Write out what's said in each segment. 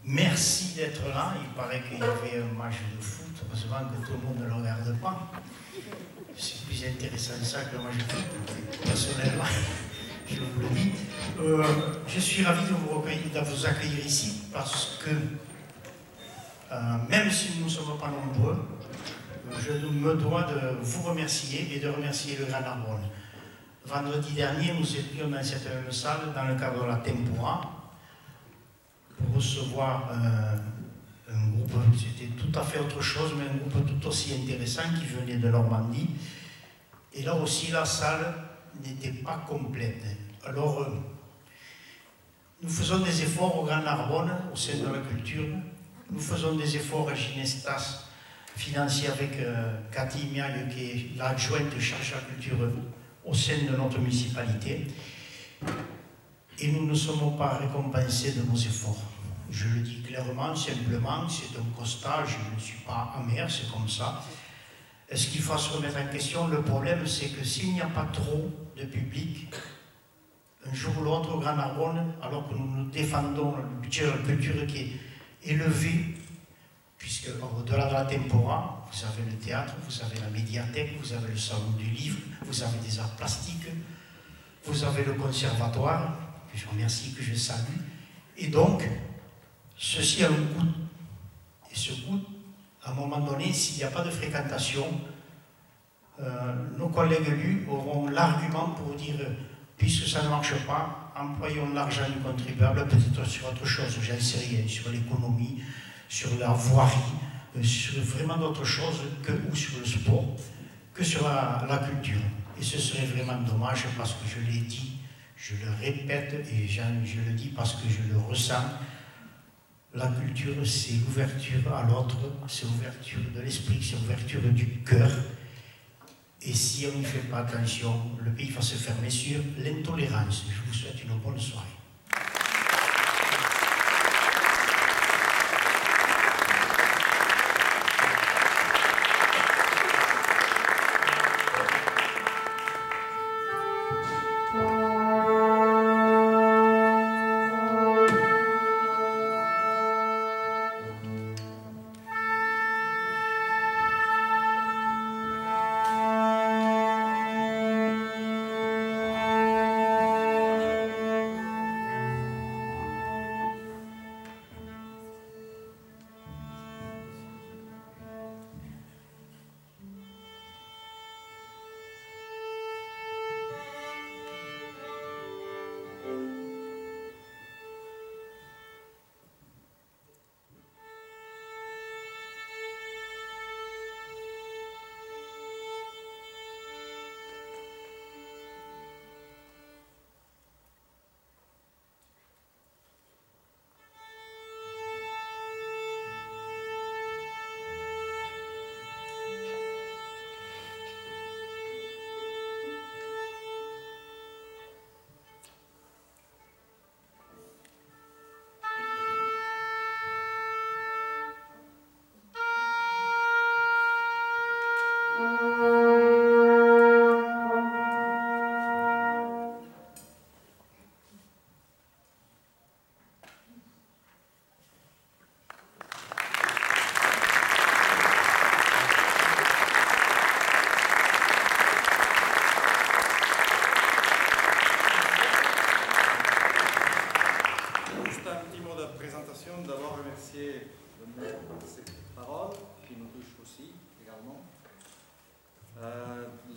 merci d'être là. Il paraît qu'il y avait un match de foot. Heureusement que tout le monde ne le regarde pas. C'est plus intéressant ça que le match de foot. Personnellement, je vous le dis. Je suis ravi de vous accueillir ici parce que même si nous ne sommes pas nombreux, je me dois de vous remercier et de remercier le Grand Narbonne. Vendredi dernier, nous étions dans cette même salle dans le cadre de la Tempora pour recevoir un groupe, c'était tout à fait autre chose, mais un groupe tout aussi intéressant qui venait de Normandie. Et là aussi, la salle n'était pas complète. Alors, nous faisons des efforts au Grand Narbonne, au sein de la culture. Nous faisons des efforts à Ginestas financiers avec Cathy Miaille, qui est l'adjointe chargée de la culture au sein de notre municipalité. Et nous ne sommes pas récompensés de nos efforts. Je le dis clairement, simplement, c'est un constat, je ne suis pas amer, c'est comme ça. Est-ce qu'il faut se remettre en question? Le problème, c'est que s'il n'y a pas trop de public, un jour ou l'autre au Grand Narbonne, alors que nous défendons le budget de la culture qui est élevé, puisque au-delà de la Tempora, vous avez le théâtre, vous avez la médiathèque, vous avez le salon du livre, vous avez des arts plastiques, vous avez le conservatoire, que je remercie, que je salue, et donc, ceci a un coût. Et ce coût, à un moment donné, s'il n'y a pas de fréquentation, nos collègues élus auront l'argument pour dire, puisque ça ne marche pas, employons l'argent du contribuable peut-être sur autre chose, j'en sais rien, sur l'économie, sur la voirie, sur vraiment d'autres choses que, ou sur le sport, que sur la culture. Et ce serait vraiment dommage parce que je l'ai dit, je le répète et je le dis parce que je le ressens. La culture, c'est l'ouverture à l'autre, c'est l'ouverture de l'esprit, c'est l'ouverture du cœur. Et si on n'y fait pas attention, le pays va se fermer sur l'intolérance. Je vous souhaite une bonne soirée.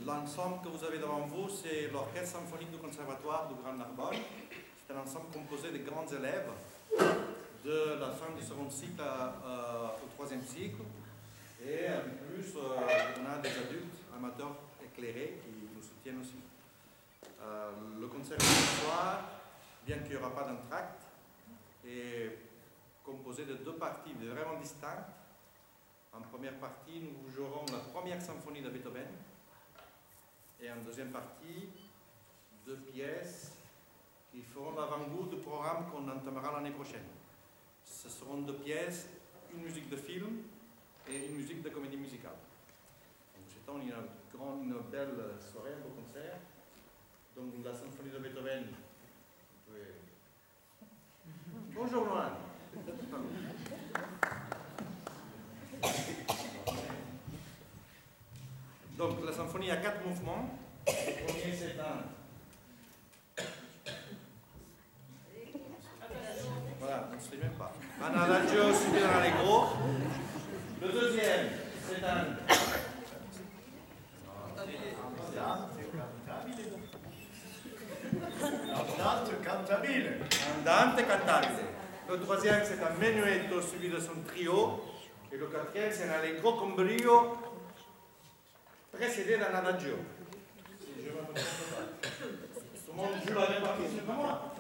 L'ensemble que vous avez devant vous, c'est l'Orchestre symphonique du Conservatoire du Grand Narbonne. C'est un ensemble composé de grands élèves de la fin du second cycle au troisième cycle. Et en plus, on a des adultes amateurs éclairés qui nous soutiennent aussi. Le concert du soir, bien qu'il n'y aura pas d'entracte, est composé de deux parties vraiment distinctes. En première partie, nous jouerons la première symphonie de Beethoven. Et en deuxième partie, deux pièces qui feront l'avant-goût du programme qu'on entamera l'année prochaine. Ce seront deux pièces, une musique de film et une musique de comédie musicale. Donc c'est une belle soirée, un beau concert. Donc la symphonie de Beethoven, vous pouvez... Bonjour Noël. premier, il y a 4 mouvements. Le premier, c'est un... Voilà, on ne sait même pas. Un adagio suivi d'un allegro. Le deuxième, c'est un... Andante cantabile. Le troisième, c'est un menuetto suivi de son trio. Et le quatrième, c'est un allegro con brio précédé d'un adagio. Si je me trompe pas. Tout le monde joue la répartition comme moi.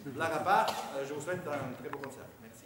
Blague à part, je vous souhaite un très beau concert. Merci.